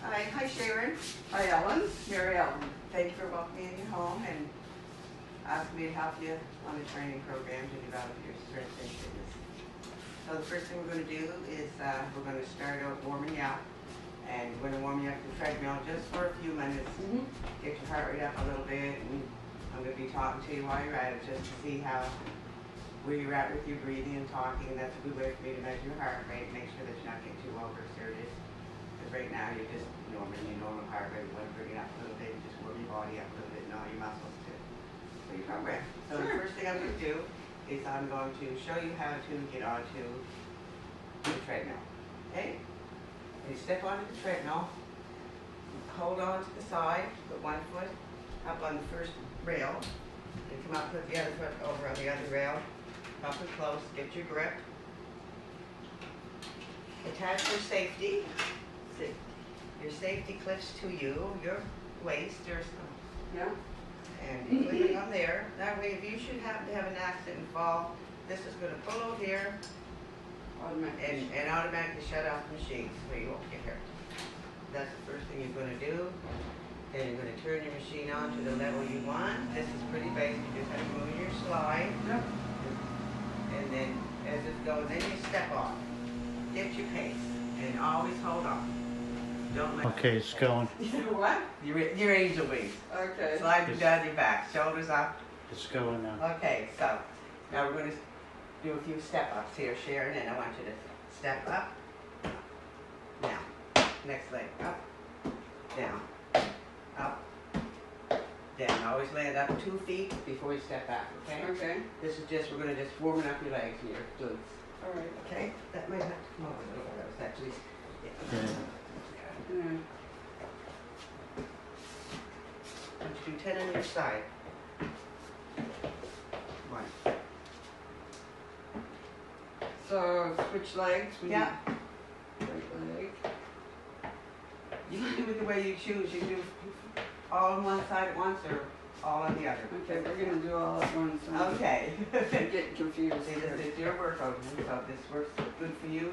Hi Sharon. Hi Ellen, Mary Ellen. Thank you for welcoming me home and asking me to help you on the training program to develop your strength and fitness. So the first thing we're going to do is we're going to start out warming you up. And we're going to warm you up in the treadmill just for a few minutes. Get your heart rate up a little bit. And I'm going to be talking to you while you're at it just to see where you're at with your breathing and talking. And that's a good way for me to measure your heart rate. Make sure that you're not getting too overexerted. Because right now you're just your normal heart rate. You want to bring it up a little bit and just warm your body up a little bit and all your muscles too. So your program. So the first thing I'm going to do is I'm going to show you how to get onto the treadmill. Okay? You step onto the treadmill, hold on to the side, put one foot up on the first rail, and come up, put the other foot over on the other rail, up and close, get your grip. Attach your safety. Your safety clips to you, your waist, and you're clipping on there. That way, if you should happen to have an accident and fall, this is going to pull out here and automatically shut off the machine so you won't get hurt. That's the first thing you're going to do. Then you're going to turn your machine on to the level you want. This is pretty basic. You just have to move your slide. And then as it's going, then you step off. Get your pace and always hold on. Don't let Okay, it's going. You do what? Your angel wings. Okay. Slide them down your back, shoulders up. It's going now. Okay, so now we're going to do a few step-ups here, Sharon, and I want you to step up. Now, next leg, up, down, up, down. Always land up 2 feet before you step back, okay? Okay. This is just, we're going to just warming up your legs and your glutes. All right. Okay? That might have to come over a little bit. That was actually, Yeah. I want you to do 10 on each side. 1. So switch legs. Yeah. Right leg. You can do it the way you choose. You can do all on one side at once or all on the other. Okay, we're gonna do all at once. Okay. I'm getting confused. See, this is your workout. So this works good for you.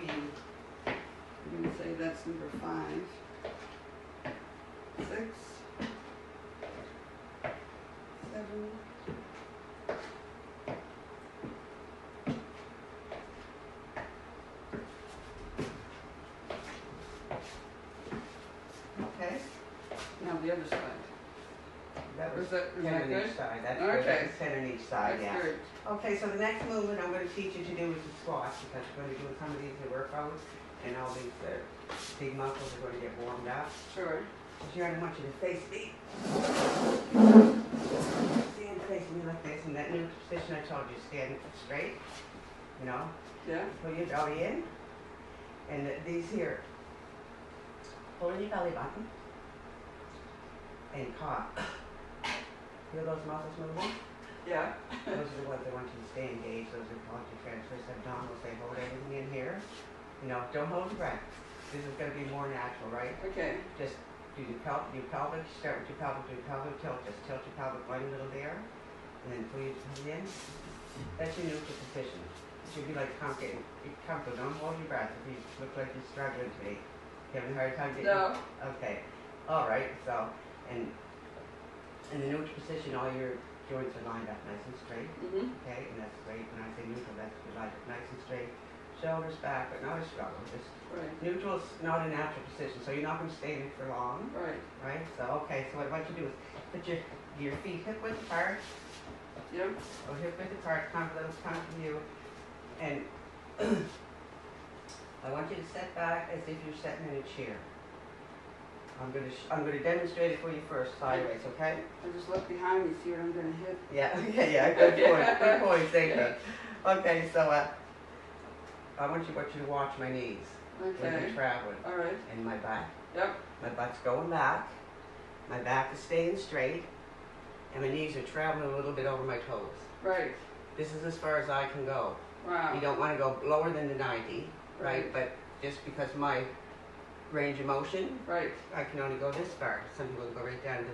I'm gonna say that's number 5. 6. 7. Okay. Now the other side. That was Is that 10 on good? each side. That's Okay. good. That's 10 on each side, That's yeah. good. Okay, so the next movement I'm going to teach you to do is the squats because you're going to be doing some of these workouts and all these big muscles are going to get warmed up. Sure. Sharon, I want you to face me. Stand facing me like this in that new position I told you, stand straight. You know, Yeah. pull your belly in. And these here, pull in your belly button and cough. Feel those muscles moving? Yeah. Those are the ones I want you to stay engaged. Those are called your transverse abdominals. They hold everything in here. You know, don't hold your breath. This is going to be more natural, right? Okay. Just do your pelvic, start with your pelvic, do your pelvic tilt. Just tilt your pelvic one little there. And then pull your tongue in. That's your neutral position. It should be like getting comfortable. Don't hold your breath if you look like you're struggling today. You having a hard time getting No. Okay. All right. So, and in the neutral position, all your joints are lined up nice and straight. Okay, and that's great. When I say neutral, that's you're lined up nice and straight. Shoulders back, but not a struggle. Just neutral is not a natural position, so you're not going to stay in it for long. Right. So okay. So what I want you to do is put your feet hip width apart. Yep. Or hip width apart. Come to you, and I want you to step back as if you're sitting in a chair. I'm going to demonstrate it for you first, sideways, okay? I just look behind me, see what I'm going to hit. Yeah, good point, good point, thank you. Okay, so I want you to watch my knees when Okay. you're traveling. All right. And my back. Yep. My butt's going back, my back is staying straight, and my knees are traveling a little bit over my toes. Right. This is as far as I can go. Wow. You don't want to go lower than the 90, right? But just because my range of motion, I can only go this far. Some people go right down to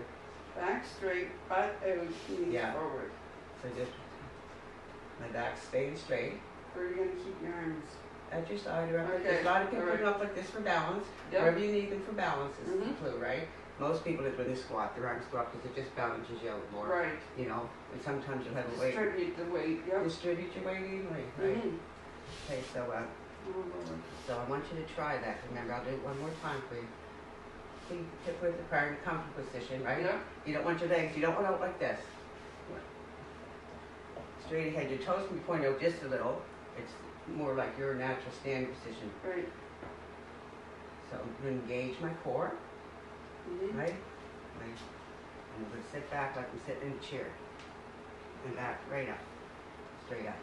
back straight, butt out, knees forward. So just my back's staying straight. Where are you going to keep your arms? at your side or up. Okay, A lot of people alright. put them up like this for balance. Yep. Wherever you need them for balance is the Mhm. clue, right? Most people is when they squat, their arms go up because it just balances you out more. Right. You know, and sometimes you'll have a weight. Distribute the weight, yep. Distribute your weight evenly, right? Mhm. Okay, so Oh, Lord. so I want you to try that. Remember, I'll do it one more time for you. See, tip with the prayer in a comfortable position, right? Yep. You don't want your legs, you don't want out like this. Straight ahead, your toes can be pointed out just a little. It's more like your natural standing position. Right. So I'm going to engage my core, Mhm. right? And I'm going to sit back like I'm sitting in a chair. And back, right up. Straight up.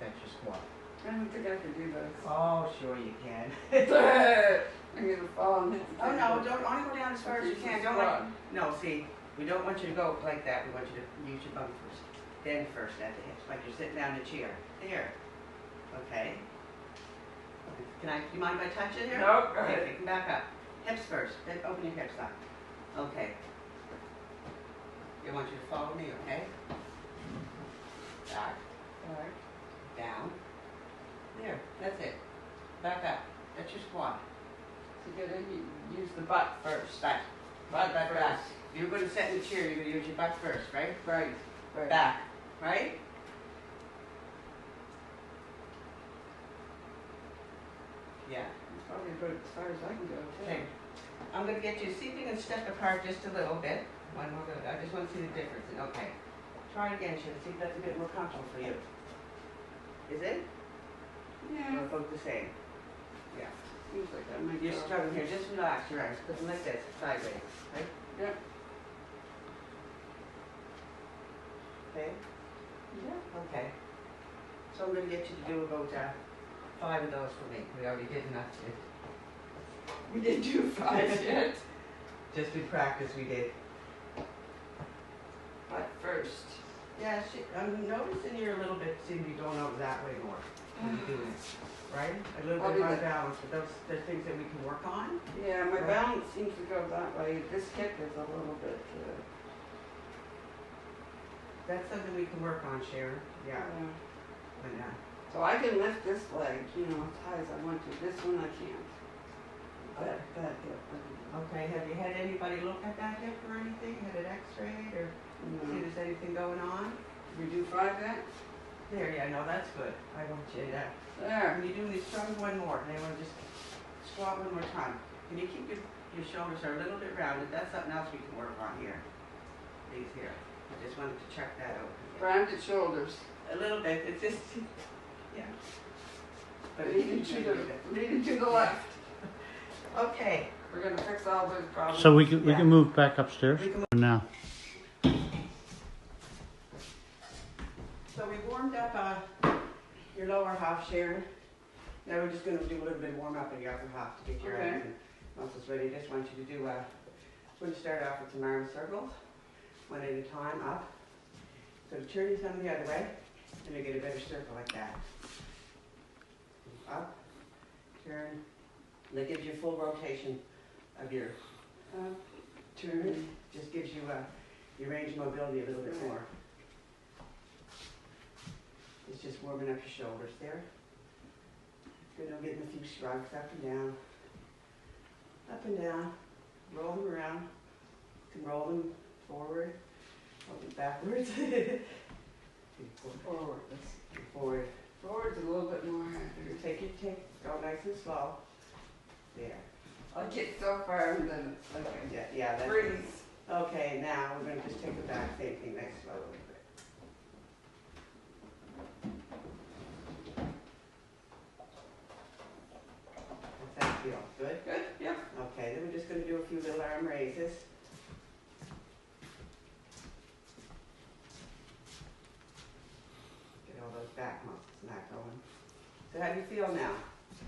That's your squat. I don't think I could do this. Oh, sure you can. I'm gonna fall and hit the Oh no, table. don't only go down as far as you can. Don't like, no, see, we don't want you to go like that. We want you to use your bum first. Then first at the hips, like you're sitting down in a chair. There. Okay. Can I, do you mind if I touch it here? No, go Okay, ahead. come back up. Hips first, then open your hips up. Okay. I want you to follow me, okay? Back, Alright. down. There, that's it. Back up. That's your squat. So you gotta use the butt first. Back. Butt Back, back. first. You're going to sit in the chair, you're going to use your butt first, right? Right. Right. Back, right? Yeah. Probably about as far as I can go, too. Okay. I'm going to get you, see if you can step apart just a little bit. One more good. I just want to see the difference. Okay. Try it again, Sheila. See if that's a bit more comfortable for you. Is it? Yeah. Or both the same? Yeah. Seems like that might You're go. struggling here. Just relax your arms. Put them like this, sideways. Right? Yep. Okay? Yeah. Okay. So I'm going to get you to do about 5 of those for me. We already did enough. We didn't do 5 yet. Just in practice we did. Butt first. Yeah, I'm noticing you're a little bit, seem to be going over that way more when you're doing it, right? A little I'll bit do of that. balance, but those, they're things that we can work on. Yeah, my Right. balance seems to go that way. This hip is a little bit, That's something we can work on, Sharon. Yeah. But, So I can lift this leg, you know, as high as I want to. This one I can't. That hip. okay, have you had anybody look at that hip or anything? Had it x-rayed or see No. if there's anything going on? We do 5 then? There, yeah, no, that's good. I want you to, There. when you're doing these, try one more. And I want to just squat one more time. Can you keep your shoulders are a little bit rounded? That's something else we can work on here. These here. I just wanted to check that out. Rounded shoulders. A little bit. It's just, yeah. But Leaning to the left. okay. We're gonna fix all those problems. So we can Yeah. move back upstairs We can now. So we warmed up your lower half, Sharon. Now we're just going to do a little bit of warm up in your upper half to get your Okay. arms and muscles ready. Just want you to do, we're going to start off with some arm circles, one at a time, up. So turn your thumb the other way, and you get a better circle like that. Up, turn, and that gives you full rotation of your turn. Just gives you your range of mobility a little bit more. It's just warming up your shoulders there. Good, I'm getting a few shrugs up and down, roll them around. You can roll them forward, roll them backwards. Forward. Forward. Forward's a little bit more. Go nice and slow. There. I get so far and then it's like Yeah, a that's freeze. okay. Now we're going to just take it back. Same thing, nice slow. How's that feel? Good? Good? Yeah. Okay, then we're just going to do a few little arm raises. Get all those back muscles not going. So how do you feel now?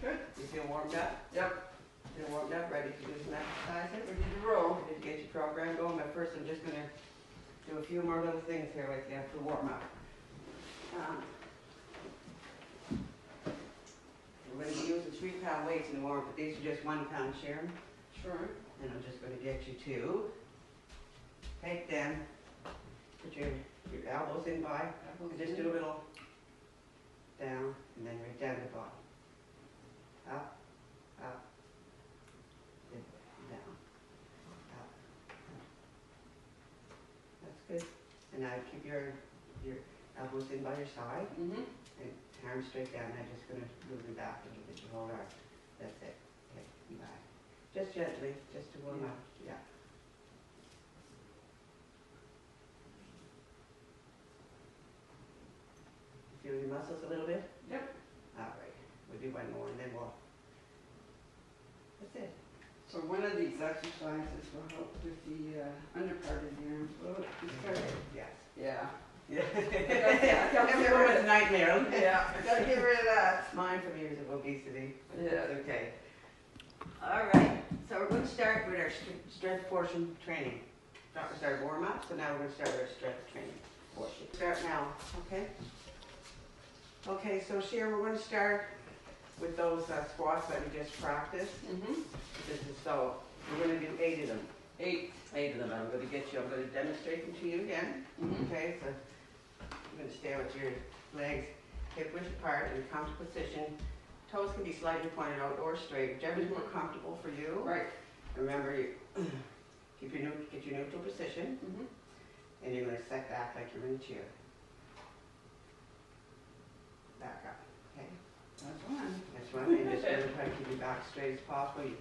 Good. You feel warmed up? Yep. Feel warmed up, ready to do some exercises? Ready to roll. Ready to get your program going, but first I'm just going to do a few more little things here with you to warm up. We're going to be using 3-pound weights in the warm up, but these are just 1 pound, Sharon. Sure. And I'm just going to get you to take them, put your elbows in by, and just do a little down, and then right down the bottom. up, up, and down, up, up. That's good. And now keep your elbows in by your side Mm-hmm. and arms straight down. I'm just gonna move them back a little bit. You hold on. That's it. Okay, and back. Just gently, just to warm up. Yeah. Feel your muscles a little bit? Yep. All right. We'll do one more and then we'll. That's it. So one of these exercises will help with the under part of the arms. Oh, Yes. yeah. Yeah. Yeah. Everyone's nightmare. Yeah, I gotta get rid of that. It's mine from years of obesity. Yeah. It's okay. All right. So we're going to start with our strength portion training. That was our warm up. So now we're going to start our strength training portion. Start now. Okay. Okay. So Cher, we're going to start with those squats that we just practiced. Mm-hmm. So we're going to do 8 of them. 8. 8 of them. I'm going to demonstrate them to you again. Mm-hmm. Okay, so you're going to stand with your legs hip width apart in a comfortable position. Toes can be slightly pointed out or straight, whichever is more comfortable for you. Right. Remember, get your neutral position, Mm-hmm. and you're going to set back like you're in a chair. Back up. Okay. That's one. That's one. And just really try to keep your back straight as possible. You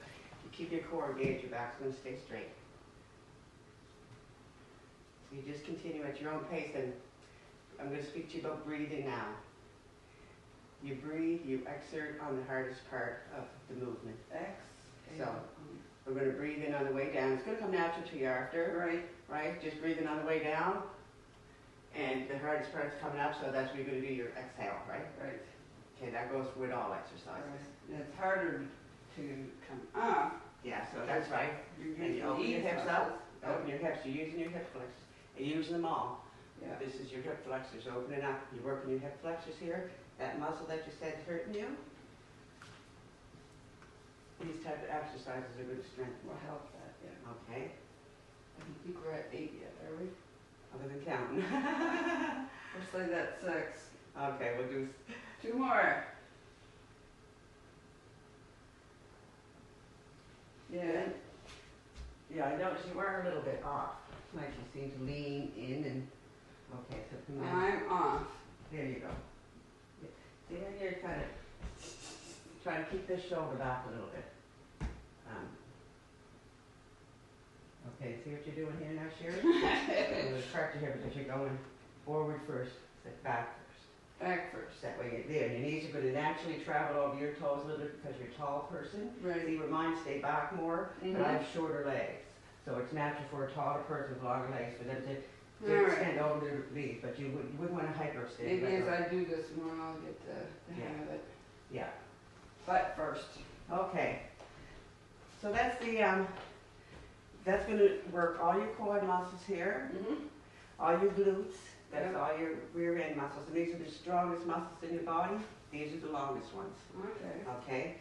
keep your core engaged. Your back's going to stay straight. You just continue at your own pace, and I'm going to speak to you about breathing now. You breathe, you exert on the hardest part of the movement. So, we're going to breathe in on the way down. It's going to come natural to you after, right? Just breathing on the way down, and the hardest part is coming up, so that's where you're going to do your exhale, right? Right. Okay, that goes with all exercises. Right. It's harder to come up. Yeah, so that's right. And you open your hips up, open your hips, you're using your hip flexors. You're using them all. Yeah. This is your hip flexors, opening up. You're working your hip flexors here. That muscle that you said is hurting you. These type of exercises are good strength. Will help that, yeah. Okay. I don't think we're at 8 yet, are we? Other than counting. Let's say that's 6. Okay, we'll do 2 more. Yeah. Yeah, I noticed you were a little bit off. Like you seem to lean in and, okay, so come on. I'm off. There you go. See how you're kind of trying to keep this shoulder back a little bit. Okay, see what you're doing here now, Sherry? I'm going to correct you here because you're going forward first, sit back first. Back first. That way you're there. Your knees are going to naturally travel over your toes a little bit because you're a tall person. Right. See where mine stay back more, but I have shorter legs. So it's natural for a taller person with longer legs for them to extend over the knees, but you wouldn't want to hyperextend. Maybe as I do this more, I'll get the hang of it. Yeah. Butt first. Okay. So that's the that's going to work all your quad muscles here, all your glutes. That's all your rear end muscles, and these are the strongest muscles in your body. These are the longest ones. Okay. Okay.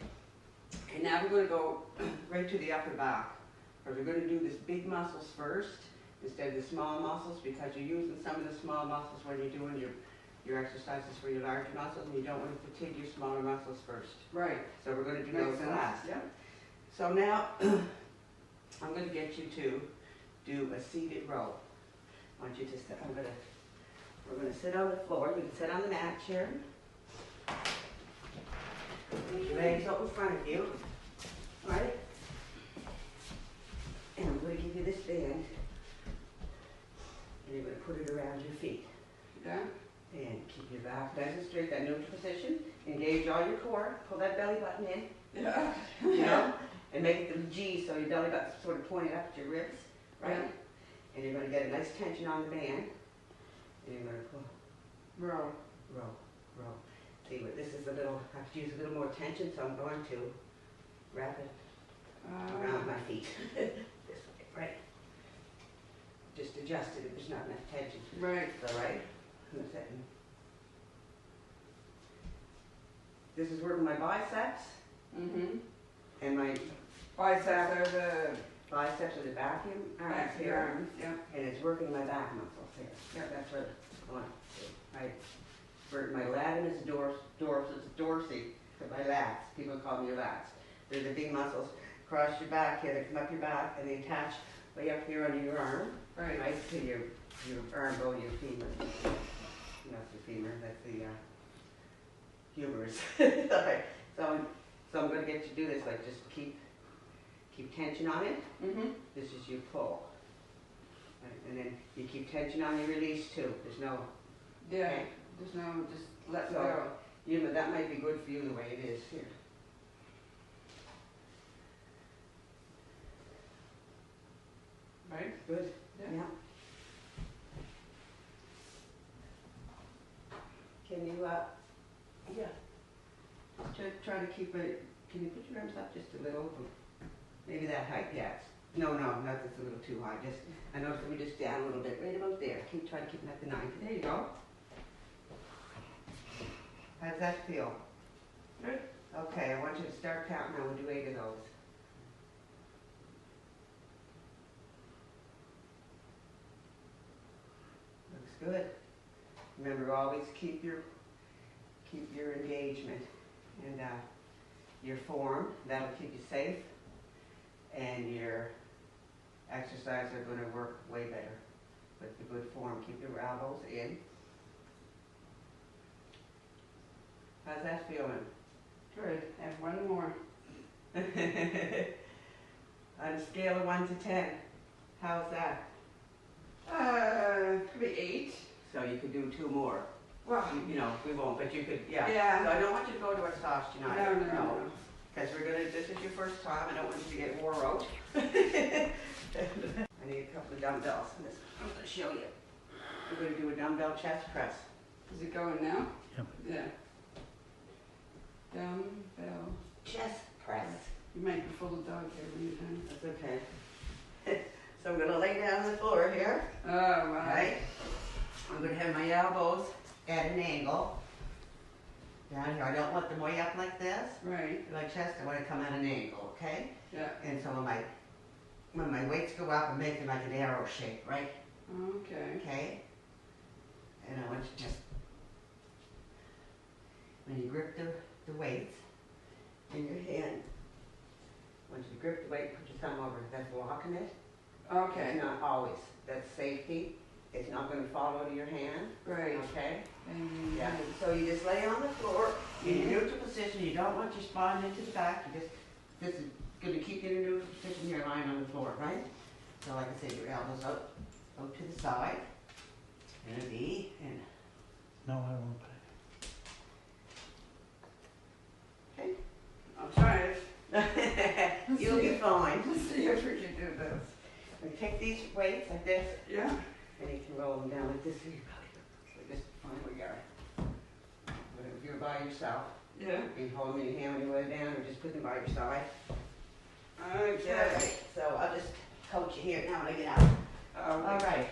And now we're going to go right to the upper back. Or we're going to do this big muscles first instead of the small muscles, because you're using some of the small muscles when you're doing your exercises for your larger muscles, and you don't want to fatigue your smaller muscles first. Right. So we're going to do Makes those sense. last. Yeah. So now I'm going to get you to do a seated row. I want you to sit. We're going to sit on the floor. You can sit on the mat, Sharon. Put your legs up in front of you. Right? And I'm going to give you this band. And you're going to put it around your feet. Yeah. And keep your back nice and straight, that neutral position. Engage all your core. Pull that belly button in. Yeah. You know? And make it the G so your belly button's sort of pointed up at your ribs. Right? Yeah. And you're going to get a nice tension on the band. And you're going to pull. Row. Row. Row. See, but this is a little, I have to use a little more tension, so I'm going to wrap it around my feet. This way, right? Just adjust it if there's not enough tension. Right. Is that right? I'm sitting. This is working my biceps and my Biceps are the biceps are the vacuum arms back of your here, arms. Yeah. and it's working my back muscles here. Yeah. That's what I want to do. Right. For my latimus dorsal, dorsal, my lats. People call me your lats. They're the big muscles across your back here that come up your back and they attach way up here under your arm, right to your arm bone, your femur. That's the femur. That's the humerus. Sorry. So I'm going to get you to do this. Like just keep tension on it. This is your pull. Right, and then you keep tension on your release too. There's no. Yeah. Okay. There's no, just let So, go. You know, that might be good for you the way it is here. Right? Good? Yeah. Can you, yeah. Try to keep it, can you put your arms up just a little? Maybe that height, yes. No, not just a little too high. Just, I noticed we just down a little bit, right about there. Try to keep it at the 90. There you go. How does that feel? Good. Okay, I want you to start counting. Now we'll do 8 of those. Looks good. Remember, always keep your engagement and your form. That'll keep you safe, and your exercises are going to work way better with the good form. Keep your elbows in. How's that feeling? Good. Have one more. On a scale of 1 to 10, how's that? Could be 8. So you could do 2 more. Well, You know, we won't, but you could, yeah. Yeah. So I don't want you to go to a sauce tonight. no. Because this is your first time. I don't want you to get wore out. I need a couple of dumbbells. I'm going to show you. We're going to do a dumbbell chest press. Is it going now? Yep. Yeah. Dumbbell. Chest press. You might be full of dog hair when you're done. That's okay. So I'm going to lay down on the floor here. Oh, wow. Right? I'm going to have my elbows at an angle. Down here. I don't want them way up like this. Right. My chest, I want to come at an angle, okay? Yeah. And so when my weights go up, I'm making like an arrow shape, right? Okay. Okay? And I want you to just, when you grip the weights in your hand, I want you to grip the weight, put your thumb over it. That's locking it. Okay. It's not always. That's safety. It's not going to fall out of your hand. Right. Okay? And Yeah. So you just lay on the floor in your neutral position. You don't want your spine into the back. This is going to keep you in a neutral position here, lying on the floor, right? So like I said, your elbows out to the side, and a V, and No, I won't pay. okay. I'll try it. You'll be fine. Let's see if we can do this. And take these weights like this, Yeah. and you can roll them down like this. So you probably just find where you are. But if you're by yourself, Yeah. you can hold them in your hand when you lay down, or just put them by your side. Okay. Alright, so I'll just coach you here now when I get out. Alright.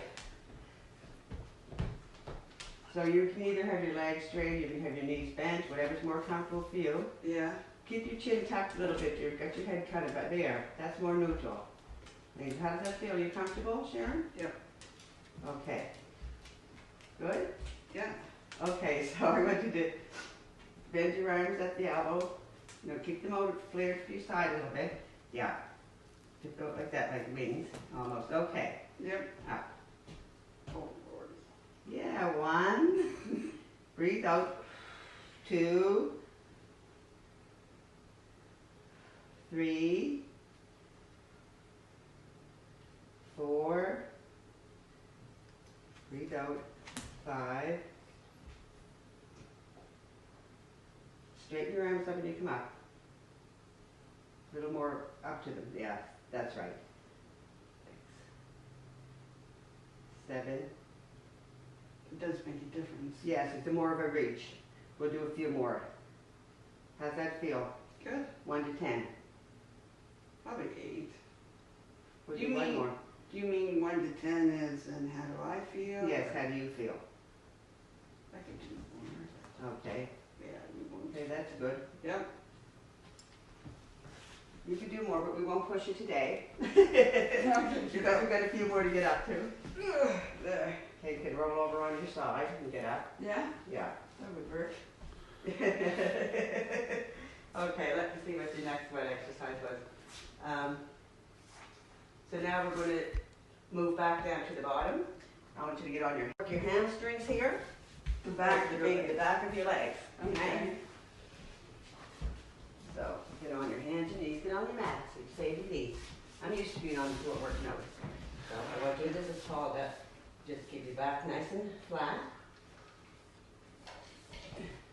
So you can either have your legs straight, you can have your knees bent, whatever's more comfortable for you. Yeah. Keep your chin tucked a little bit. You've got your head kind of back there. That's more neutral. And how does that feel? Are you comfortable, Sharon? Yep. Okay. Good? Yeah. Okay, so I want you to bend your arms at the elbow. You know, keep them out flared to your side a little bit. Yeah. Just go like that, like wings, almost. Okay. Yep. Up. Oh, Lord. Yeah, 1. Breathe out. 2. 3. 4. Breathe out. 5. Straighten your arms up when you come up. A little more up to them. Yeah, that's right. 6. 7. It does make a difference. Yes, it's more of a reach. We'll do a few more. How's that feel? Good. 1 to 10. Probably 8. We'll Do you do one mean- more. Do you mean 1 to 10 is, and how do I feel? Yes, how do you feel? I could do more. Okay. Yeah, do more. Okay, that's good. Yep. You can do more, but we won't push you today. Okay. We've got a few more to get up to. There. Okay, you can roll over on your side and get up. Yeah, Yeah. that would work. Okay, let me see what your next one exercise was. So now we're going to move back down to the bottom. I want you to get on your hamstrings here. The back of The back of your legs. Okay. So get on your hands and knees, get on your mat, so you save your knees. I'm used to being on the floor working out. So I want you to do this is called just keep your back nice and flat.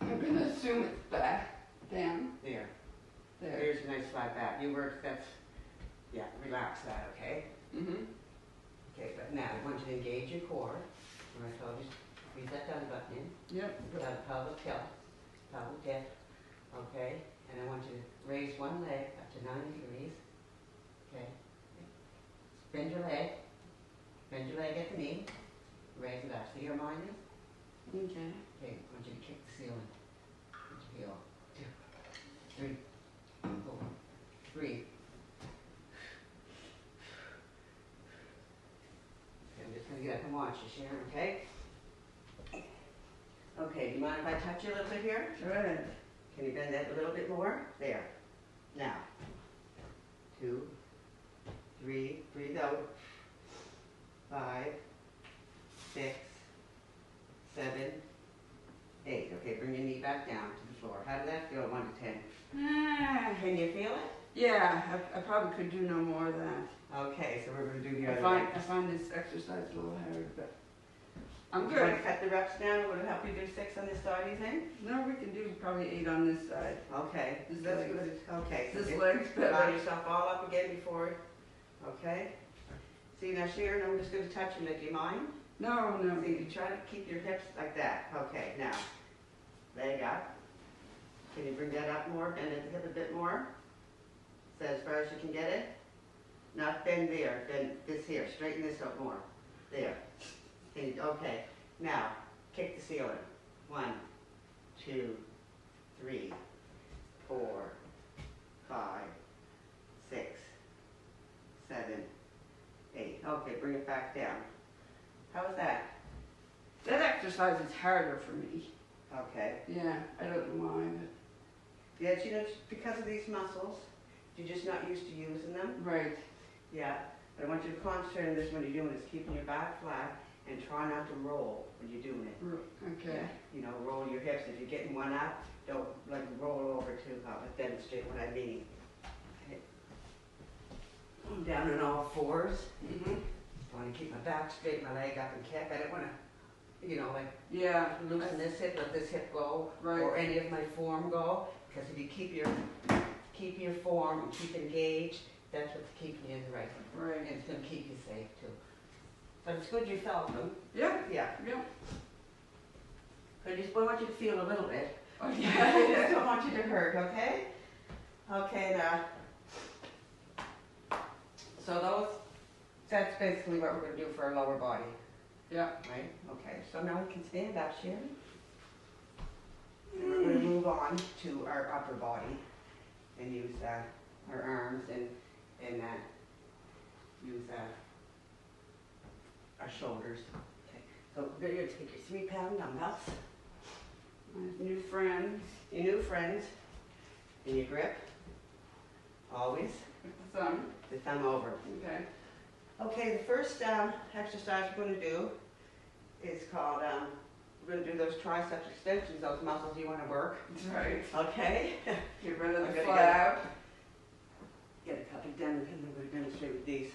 I'm gonna assume it's back, down, There. there. There's a nice flat back. You work, yeah, relax that, okay? Mm-hmm. Okay, but now I want you to engage your core. Remember I told you, squeeze that belly button in. Yep. Put out a pelvic tilt, pelvic dip, okay? And I want you to raise one leg up to 90 degrees, okay? Bend your leg at the knee, raise it up. See your mind is? Okay. Okay, I want you to kick the ceiling. Put your heel. 2, 3, 4, breathe. Okay, I'm just gonna get up and watch you, Sharon, okay? Okay, do you mind if I touch you a little bit here? Good. Can you bend that a little bit more? There. Now. 2, 3, breathe out. 5, 6, 7, 8. Okay, bring your knee back down to the floor. How did that feel, 1 to 10? Can you feel it? Yeah, I probably could do no more of that. Okay, so we're going to do the I other find, leg. I find this exercise a little hard, but I'm You want good. to cut the reps down? Would it help you do 6 on this side, do you think? No, we can do probably 8 on this side. Okay, This that's leg. good. Okay, so This get- leg's line better. yourself all up again before, okay? See, now Sharon, I'm just going to touch you. Do you mind? No, no. See, you try to keep your hips like that. Okay, now, leg up. Can you bring that up more? Bend the hip a bit more. So as far as you can get it. Not bend there, bend this here. Straighten this up more. There. Can you, okay. Now, kick the ceiling. 1, 2, 3, 4, 5, 6, 7, 8. Okay, bring it back down. How was that? That exercise is harder for me. Okay. Yeah, I don't know why, Yeah, you know, it's because of these muscles, you're just not used to using them. but right. Yeah. But I want you to concentrate on this when you're doing this, keeping your back flat and try not to roll when you're doing it. Okay. Yeah. You know, roll your hips. If you're getting one up, don't like roll over too hard. But demonstrate what I mean. Okay. Down on all fours. Mm-hmm. I want to keep my back straight, my leg up and kick. I don't want to, you know, like Yeah. loosen this hip, let this hip go, Right. or any of my form go. Because if you keep your form and keep engaged, that's what's keeping you in the right. Right. And it's going to keep you safe too. But it's good you felt them. Yeah. Yeah. Yeah. But I just want you to feel a little bit. Oh, I yeah. just don't want you to hurt, okay? Okay, now. So that's basically what we're going to do for our lower body, Yeah. right? Okay, so now we can stand up, Sharon. And we're going to move on to our upper body and use our arms and use our shoulders. Okay, so we're going to take your 3-pound dumbbells, My new friend. your new friends, and your grip, always, With the thumb. the thumb over. Okay. Okay, the first exercise we're going to do is called, we're going to do those tricep extensions, those muscles you want to work. That's right. Okay? Get rid of I'm the gonna flab. Get a couple done, and then we're going to demonstrate with these.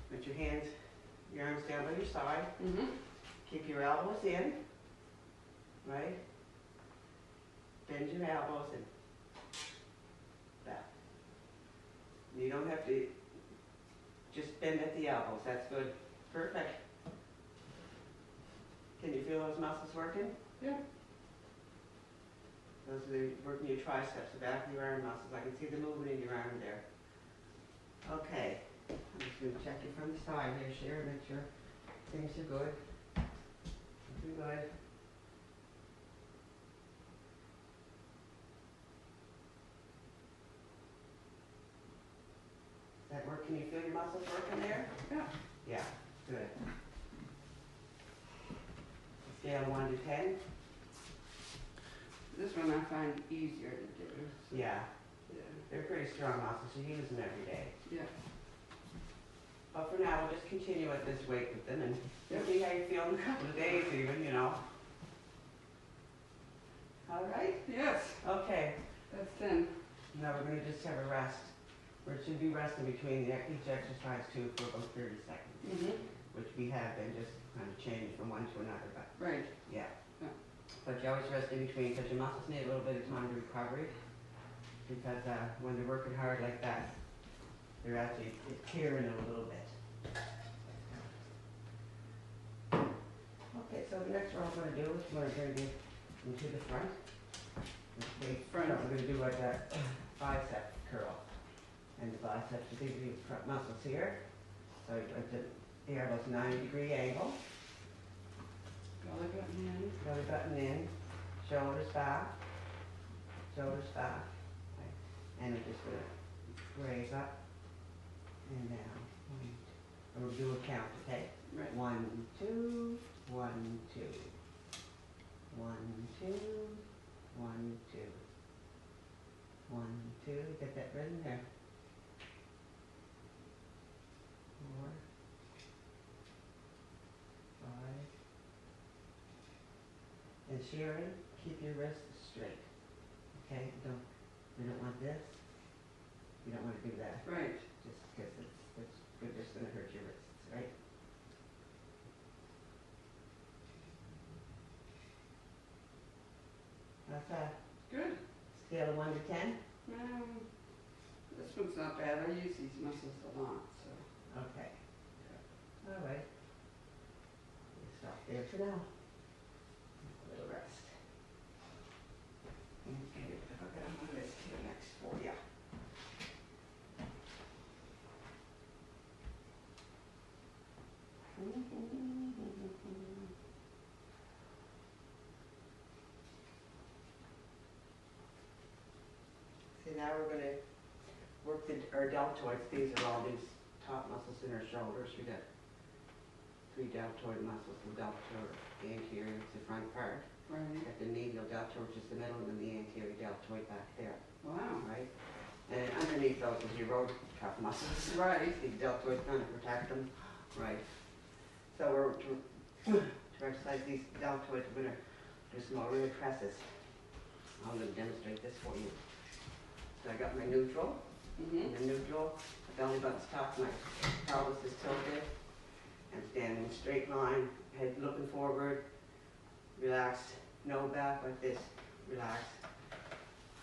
Put your hands, your arms down by your side. Mm-hmm. Keep your elbows in, right? Bend your elbows and back. You don't have to just bend at the elbows. That's good. Perfect. Can you feel those muscles working? Yeah. Those are working your triceps, the back of your arm muscles. I can see the movement in your arm there. Okay. I'm just going to check you from the side here, Sharon, make sure things are good. Looking good. Does that work? Can you feel your muscles working there? Yeah. Yeah, good. Scale 1 to 10. This one I find easier to do. So, Yeah, yeah. they're pretty strong muscles, so you use them every day. Yeah. But for now, we'll just continue at this weight with them and Yep. see how you feel in a couple of days even, you know. All right? Yes, Okay. that's 10. Now we're gonna just have a rest. We should be resting between each exercise too for about 30 seconds, Mm-hmm. which we have been just kind of changed from one to another, but Right. yeah. Yeah. But you always rest in between because your muscles need a little bit of time to recovery. Because when they're working hard like that, they're actually tearing it a little bit. Okay, so the next one we're going to do is we're going to do into the front. Okay, Front. So we're going to do like a bicep curl. And the biceps, these are the front muscles here. So the elbows 90-degree angle. Belly button in. Belly button in, shoulders back, right. And we're just gonna raise up and down. And we'll do a count, okay? Right. 1, 2, 1, 2. 1, 2, 1, 2. 1, 2, get that rhythm there. 4, 5. And Sharon, keep your wrists straight. Okay? We don't want this. You don't want to do that. Right. Just because it's just going to hurt your wrists, right? How's that? Good. Scale of 1 to 10? This one's not bad. I use these muscles a lot, so. Okay. All right. We'll stop there for now. A little rest. Okay, I'll get on my list here next for you. See, now we're going to work our deltoids. These are all these top muscles in our shoulders. We got 3 deltoid muscles. The deltoid, the anterior, is the front part. Right. You got the medial deltoid, which is the middle, and then the anterior deltoid back there, Wow. right? And underneath those is your road cuff muscles. Right. The deltoids kind of protect them, right? So we're to exercise these deltoids, we're going to do some more rear presses. I'm going to demonstrate this for you. So I got my neutral. Mm-hmm. In the neutral, the belly button's top, my pelvis is tilted. I'm standing in a straight line, head looking forward, relaxed, no back like this, relaxed.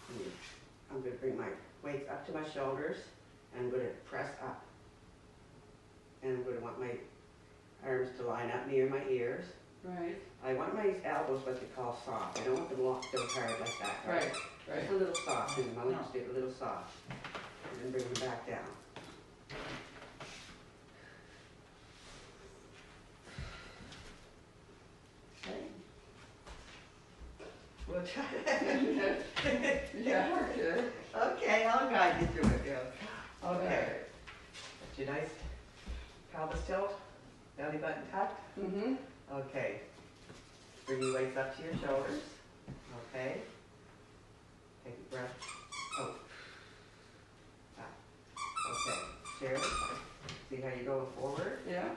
And I'm going to bring my weights up to my shoulders, and I'm going to press up. And I'm going to want my arms to line up near my ears. Right. I want my elbows what they call soft. I don't want them locked so hard like that. Right. Right. Just a little soft, and my lips get a little soft. And then bring them back down. Okay. We'll try that. Yeah, okay. Okay, I'll guide you through it, yeah. Okay. Got your nice pelvis tilt, belly button tucked. Mm-hmm. Okay. Bring your weights up to your shoulders. Okay. Take a breath. Oh. Ah. Okay. Sharon, see how you're going forward? Yeah.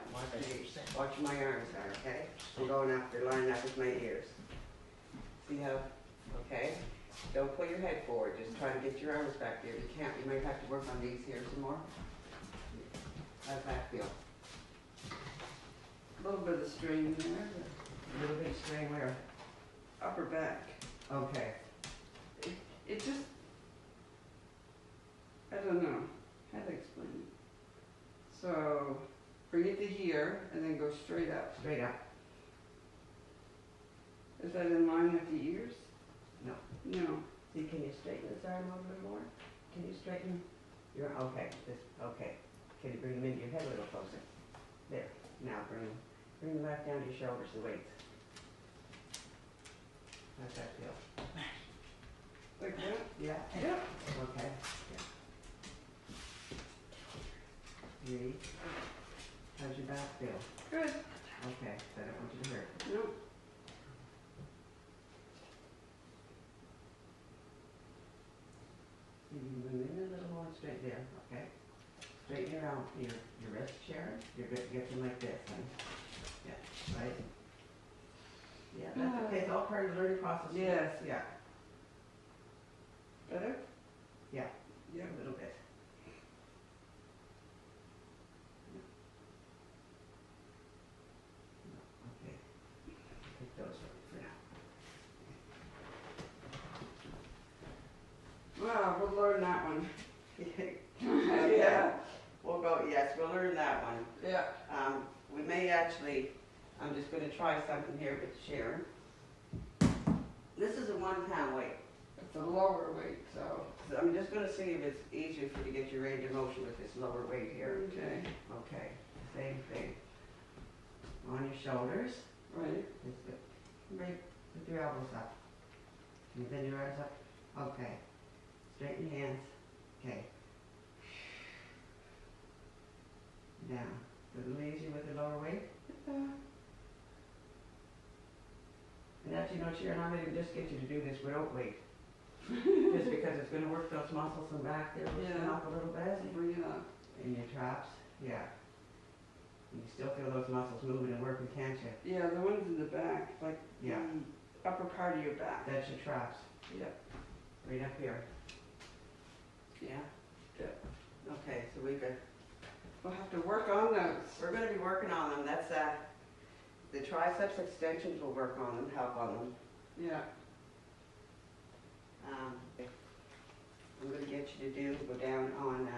Watch my arms are, okay? I'm going up, they're lining up with my ears. See how, okay? Don't pull your head forward, just try to get your arms back there. You can't, you might have to work on these here some more. How's that feel? A little bit of strain there. A little bit of strain where? Upper back. Okay. It just, I don't know how to explain it. So, bring it to here and then go straight up. Straight up. Is that in line with the ears? No. No. See, can you straighten this arm a little more? Can you straighten your, okay, okay. Can you bring them into your head a little closer? There. Now bring them back down to your shoulders, the weights. How's that feel? Like that? Yeah? Yeah. Okay. Breathe. How's your back feel? Good. Okay, so I don't want you to hurt. No. now, your wrist, Sharon, you're good to get them like this, and, yeah, right? Yeah, that's okay, it's all part of the learning process. Yes. Yeah, Better? yeah, Yeah. a little bit. Okay, take those for now. Well, we'll learn that one. Yeah, we'll go, yes, we'll learn that one. Yeah. We may actually, I'm just gonna try something here with Sharon. This is a 1 pound weight. It's a lower weight, so. So I'm just gonna see if it's easier for you to get your range of motion with this lower weight here. Okay. Okay, same thing. On your shoulders. Right. Just right, put your elbows up. Can you bend your arms up? Okay. Straighten your hands. Okay. Down. A little easier with the lower weight. And actually, you know, Sharon, I'm gonna just get you to do this without weight. Just because it's gonna work those muscles in back there, loosen Yeah. up a little bit. Bring it up. In your traps, yeah. You can still feel those muscles moving and working, can't you? Yeah, the ones in the back, like Yeah. the upper part of your back. That's your traps, Yeah. right up here. Yeah? Yeah. Okay, so we could, We'll have to work on those. we're gonna be working on them, that's, the triceps extensions will work on them, help on them. Yeah. I'm gonna get you to go down on,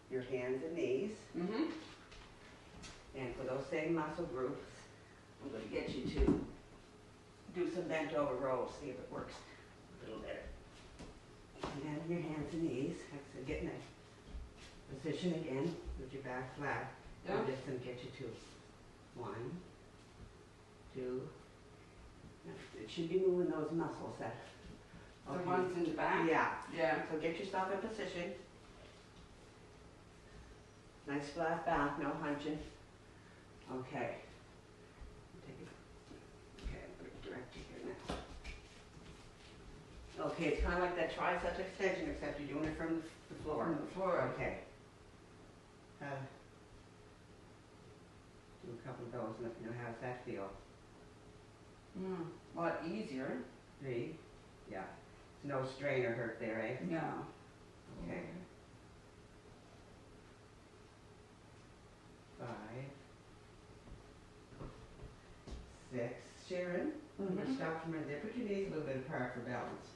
your hands and knees. Mm-hmm. And for those same muscle groups, I'm going to get you to do some bent over rows, see if it works a little better. And then your hands and knees, so get in a position again with your back flat. Yeah. I'm just going to get you to 1, 2. It should be moving those muscles that. The ones in the back? Yeah. Yeah. So get yourself in position. Nice flat back, no hunching. Okay. Take it. Okay, I'll put it directly here now. Okay, it's kind of like that tricep extension, except you're doing it from the floor. On the floor. Okay. Do a couple of those and let me know how does that feel. A lot easier. 3. Yeah. No strain or hurt there, eh? No. Okay. 5. 6. Sharon, Mhm. stop from right there. Put your knees a little bit apart for balance.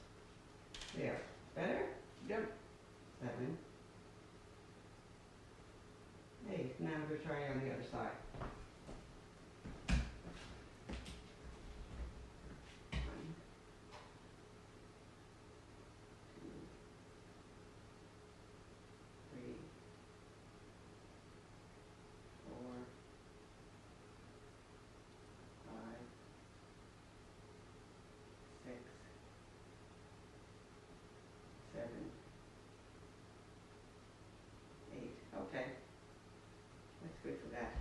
There. Better? Yep. 7. 8. Now we're trying on the other side. 1, 2, 3, 4, 5, 6, 7, 8. Okay. That's good for that.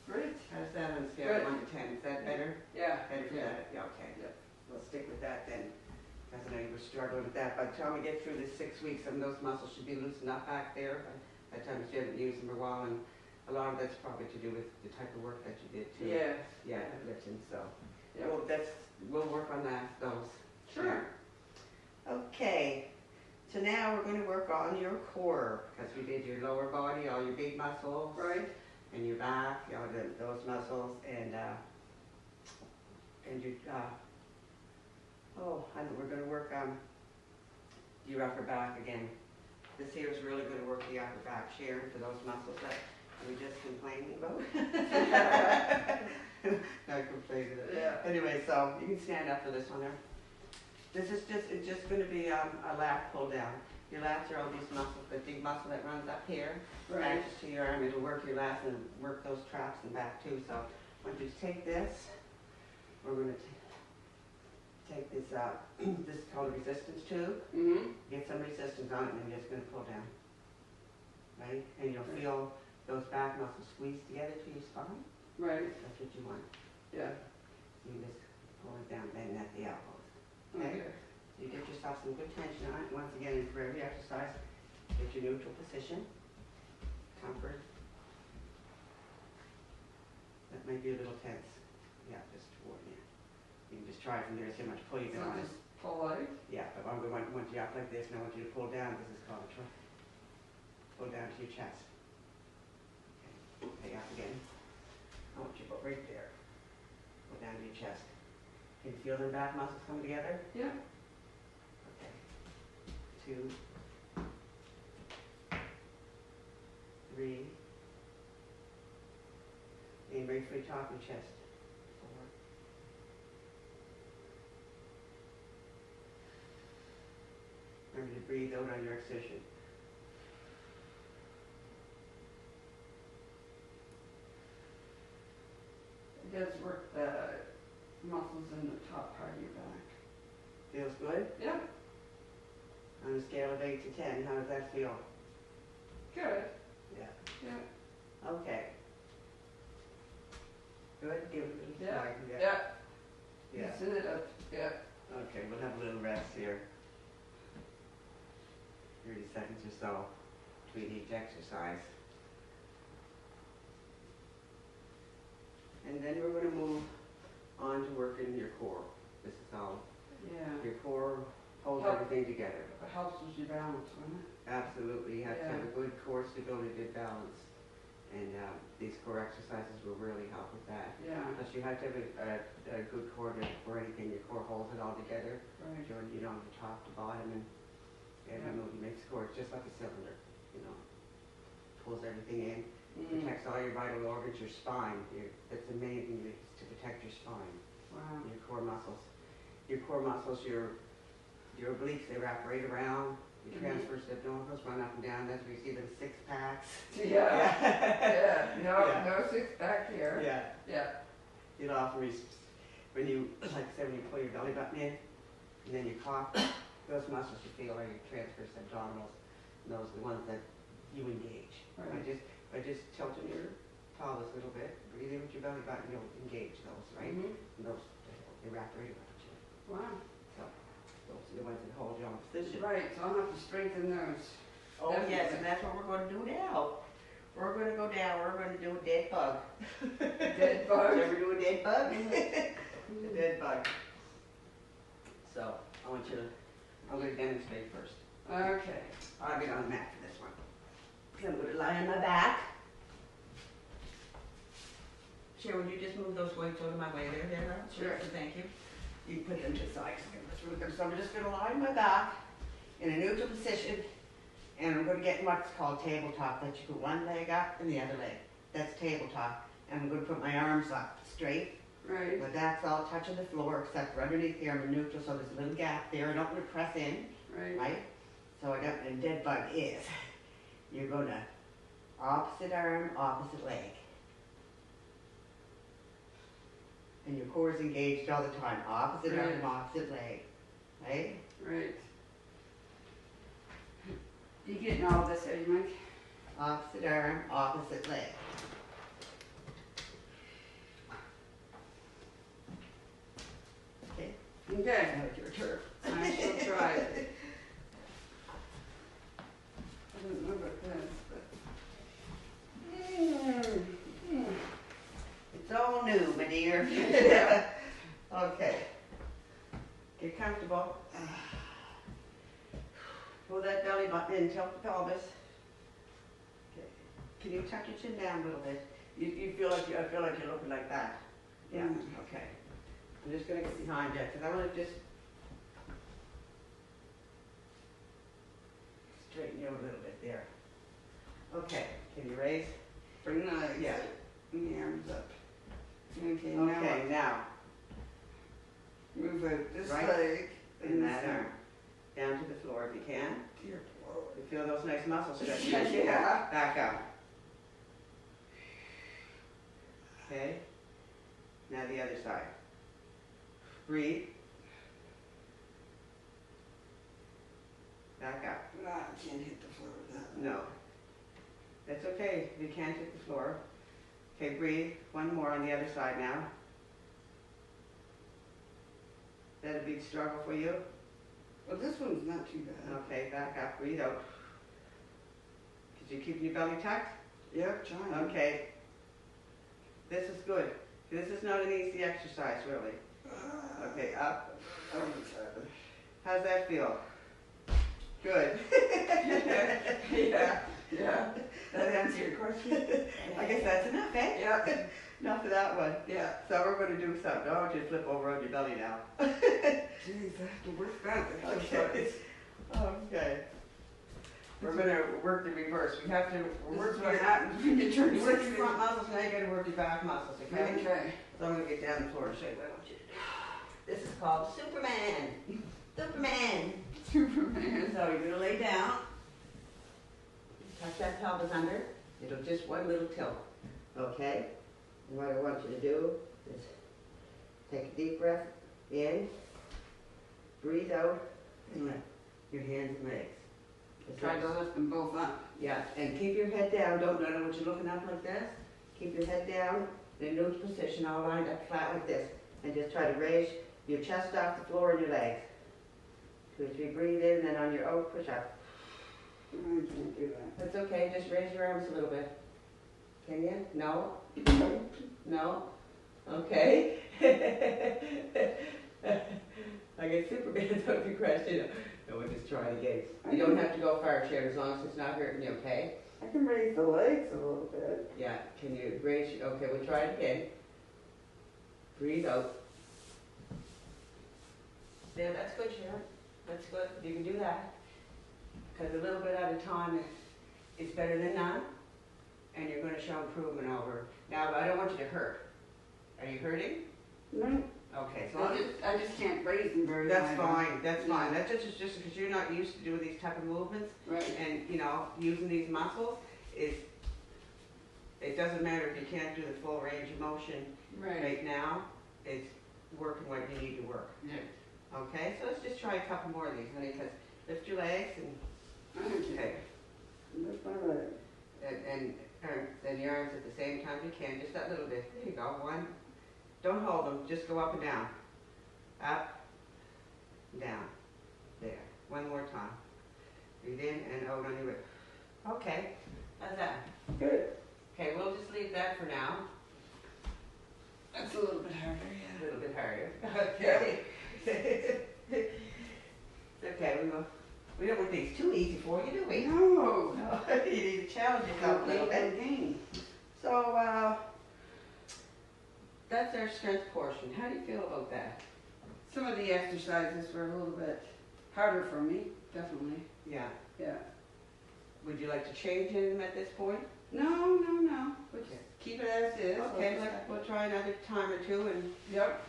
Great. How's that on a scale Good. of 1 to 10? Is that better? Yeah. Better for Yeah. that? Yeah, okay. Yep. We'll stick with that then. Because I know you were struggling with that. By the time we get through this 6 weeks, some of those muscles should be loosened up back there. By the time you haven't used them for a while, and a lot of that's probably to do with the type of work that you did too. Yes. Yeah, lifting, so. Yeah. Well, we'll work on those. Sure. Okay, so now we're going to work on your core, because we did your lower body, all your big muscles. Right. And your back, you know, those muscles, and your, I know we're going to work on your upper back again. This here is really going to work the upper back, Sharon, for those muscles that we were just complaining about. Not complaining. Yeah. Anyway, so you can stand up for this one there. This is it's just going to be a lat pull down. Your lats are all these muscles, the big muscle that runs up here, Right. attaches to your arm. It'll work your lats and work those traps and back too. So once you take this, we're going to take this this is called a resistance tube. Mm-hmm. Get some resistance on it, and you're just going to pull down, right? And you'll feel those back muscles squeeze together to your spine. Right. That's what you want. Yeah. You just pull it down, bend at the elbows. Okay? Okay. You get yourself some good tension on it. Once again, for every exercise, get your neutral position. might be a little tense. Yeah, just to warn you. You can just try from there, see how much pull you So can on it. just pull out. Yeah, but I'm going to want you up like this, and I want you to pull down. This is called a try. Pull down to your chest. Okay, up again. I want you to go right there. Pull down to your chest. Can you feel the back muscles come together? Yeah. Okay. 2, 3. Aim right for the top of your chest. 4. Remember to breathe out on your exertion. It does work the muscles in the top part of your back. Feels good? Yeah. On a scale of 8 to 10, how does that feel? Good. Yeah. Yeah. Okay. Good? Give it a little Yeah. slide. Yeah. Yeah. Loosen it up. Yeah. Okay, we'll have a little rest here. 30 seconds or so between each exercise. And then we're going to move on to working your core. This is how Yeah. your core holds Help. everything together. It helps with your balance, doesn't it? Absolutely, you have to have Yeah. a good core stability, good balance. And these core exercises will really help with that. Yeah. Plus you have to have a good core for anything. Your core holds it all together. Right. You know, the top to bottom, and every Yeah. movement makes core. It's just like a cylinder, you know. Pulls everything in, Mm. protects all your vital organs, your spine. That's the main thing is to protect your spine, Wow. your core muscles. Your core muscles, your obliques, they wrap right around. Your Mhm. transverse abdominals run up and down. That's where you see them 6-packs. Yeah. Yeah. No, Yeah. no six back here. Yeah. Yeah. It often when you, like I said, when you pull your belly button in, and then you cough, those muscles you feel are your transverse abdominals, and those are the ones that you engage. Right. By just tilting your pelvis a little bit, breathing with your belly button, you'll engage those, right? Mhm. And those, they wrap right around you. Wow. So, those are the ones that hold you on position. Right, so I'll have to strengthen those. Oh, yes, Definitely. and that's what we're going to do now. We're going to go down, we're going to do a dead bug. Dead bug? Ever do a dead bug? Mhm. A dead bug. So, I'm going to demonstrate first. Okay. I'll get on the mat for this one. I'm going to lie on my back. Sharon, would you just move those weights out of my way there, Rob? Sure. Thank you. You can put them to the side. So I'm just going to lie on my back in a neutral position, and I'm going to get what's called tabletop. That you put one leg up and the other leg. That's tabletop. And I'm going to put my arms up straight. Right. But that's all touching the floor except for underneath here. I'm in neutral, so there's a little gap there. I don't want to press in, Right. right? So I got the dead bug is. You're going to opposite arm, opposite leg. And your core is engaged all the time. Opposite Right. arm, opposite leg. Right? Right. You getting all this, are you, Mike? Opposite arm, opposite leg. Okay? Okay. Now it's your turn. I shall try it. I don't know about this, but. It's all new, my dear. Yeah. Okay. Get comfortable. Pull that belly button in, tilt the pelvis. Okay. Can you tuck your chin down a little bit? You feel like I feel like you're looking like that. Yeah. Mm. Okay. I'm just gonna get behind you because I want to just straighten you a little bit there. Okay. Can you raise? Bring the legs. Yeah. Bring the arms up. Okay, now Okay. Now, move out this Right. leg and this that arm down to the floor if you can. Dear Lord. You feel those nice muscles stretching. Yeah. Back up. Okay. Now the other side. Breathe. Back up. Ah, I can't hit the floor with that. No. That's okay. You can't hit the floor. Okay, breathe. One more on the other side now. That a big struggle for you? Well, this one's not too bad. Okay, back up. Breathe out. Did you keep your belly tucked? Yep, trying. Okay. This is good. This is not an easy exercise, really. Okay, up. How's that feel? Good. Yeah. That answer your question? I guess that's enough, eh? Yeah. Enough of that one. Yeah. So we're going to do something. I want you to flip over on your belly now. Jeez, I have to work that. Okay. Okay. We're going to work the reverse. We have to work This is what your happens when you turn you work your 60. front muscles, now you got to work your back muscles, okay? Okay. So I'm going to get down the floor and show you what I want you to do. This is called Superman. Superman. Superman. So you're going to lay down. Tuck that pelvis under. It'll just one little tilt. Okay? And what I want you to do is take a deep breath in, breathe out, and let your hands and legs. Try to lift them both up. Yeah, and keep your head down. Don't know what you're looking up like this. Keep your head down in a neutral position, all lined up flat like this. And just try to raise your chest off the floor and your legs. 2 or 3, breathe in, and then on your out, push up. I can't do that. That's okay, just raise your arms a little bit. Can you? No? No? Okay. I get Superman out of the question. No, we'll just try it again. You don't have to go far, Sharon, as long as it's not hurting you, okay? I can raise the legs a little bit. Yeah, can you raise, okay, we'll try it again. Breathe out. Yeah, that's good, Sharon. That's good. You can do that. Because a little bit at a time is better than none. And you're going to show improvement over. Now, I don't want you to hurt. Are you hurting? No. Okay, so I just can't raise them very that's high. fine. That's fine. That's just because you're not used to doing these type of movements. Right. And, you know, using these muscles is, it doesn't matter if you can't do the full range of motion Right. right now. It's working what you need to work. Yeah. Okay, so let's just try a couple more of these, honey, because lift your legs and, okay, Lift my leg. and then your arms at the same time you can, just that little bit. There you go, 1. Don't hold them, just go up and down. Up, down, there. 1 more time. Breathe in and out on your way. Okay, how's that? Good. Okay, we'll just leave that for now. That's a little bit harder, A yeah. little bit harder. Okay. Okay, we don't want these too easy for you, do we? No. No, you need to challenge yourself a little bit. Game. So, that's our strength portion. How do you feel about that? Some of the exercises were a little bit harder for me, definitely. Yeah. Yeah. Would you like to change them at this point? No. We'll just Okay. keep it as is. Okay, we'll try another time or two, and Yep.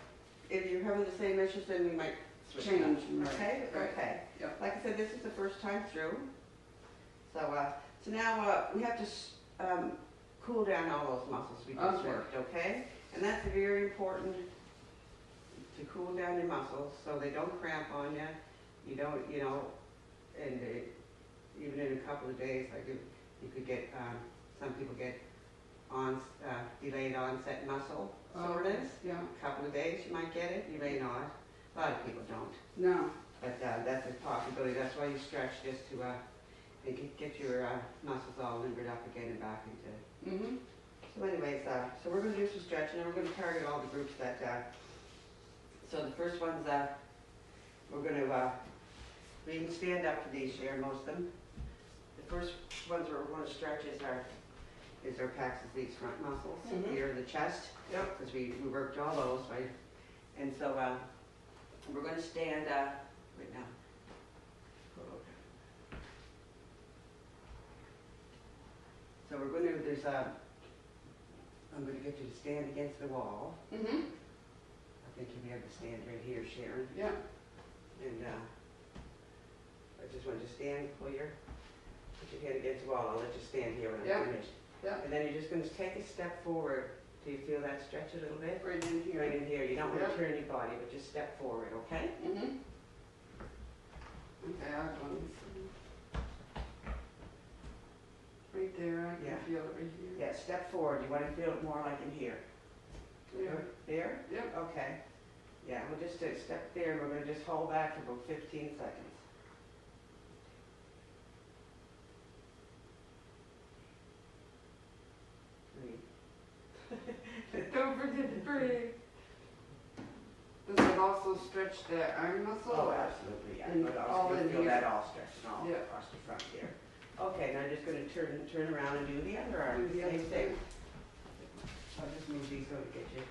if you're having the same issues, then we might switch it Change. up. Right. Okay? Right. Okay. Yep. Like I said, this is the first time through. So now we have to cool down all those muscles we just Okay. worked, okay? And that's very important to cool down your muscles so they don't cramp on you. You don't, you know, and even in a couple of days, like you could get, some people get delayed onset muscle soreness. Yeah. A couple of days you might get it, you may not. A lot of people don't. No. But that's a possibility. That's why you stretch just to get your muscles all limbered up again and back into. Mm-hmm. So anyways, so we're going to do some stretching and we're going to target all the groups that, so the first ones, we're going to, we can stand up for these here, most of them. The first ones we're going to stretch is our packs of these front muscles, Mhm. here in the chest. Yep. Because we worked all those, right? And so, we're going to stand, right now. So we're going to, I'm going to get you to stand against the wall. Mm-hmm. I think you'll be able to stand right here, Sharon. Yeah. And I just want you to stand, put your head against the wall. I'll let you stand here when Yeah. I'm finished. Yeah. And then you're just going to take a step forward. Do you feel that stretch a little bit? Right in here. Right in here. You don't want Yeah. to turn your body, but just step forward, okay? Mm-hmm. Okay, I'll go and see. Right there, I can Yeah. feel it right here. Yeah, step forward. You want to feel it more like in here. There. There? Yep. Okay. Yeah, we'll just step there and we're going to just hold back for about 15 seconds. Three. Don't did free. Does it also stretch the arm muscle? Oh, absolutely, yeah. And But all also in feel here. that all stretching all Yeah. across the front here. Okay, now I'm just gonna turn around and do the other arm, Do the other same thing. thing. I'll just move these so to get you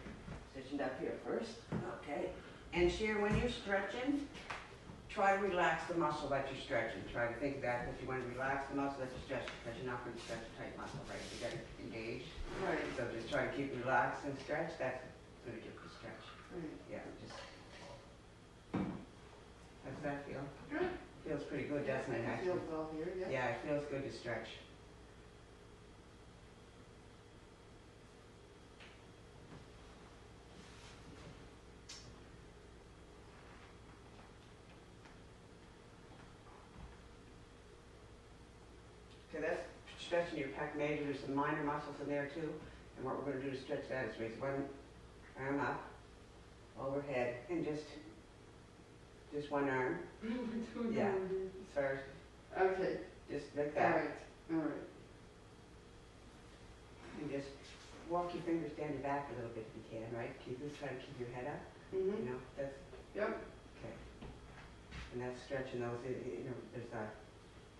positioned up here first. Okay. And Sharon, when you're stretching, try to relax the muscle that you're stretching. Try to think back if you want to relax the muscle that you're stretching, because you're not going to stretch a tight muscle, right? You got to engage. Right, So just try to keep it relaxed and stretch. That's going to give you stretch. right. Yeah, just. How does that feel? Good. Feels pretty good, doesn't it? It Actually? feels well here, yeah. Yeah, it feels good to stretch. Okay, that's stretching your pec major. There's some minor muscles in there too. And what we're going to do to stretch that is raise one arm up, overhead, and just one arm. Yeah. As far as, Okay, just like all that. right, all right. And just walk your fingers down your back a little bit if you can, right? Try to keep your head up. You Mm-hmm, know, that's yep, okay. And that's stretching those, there's a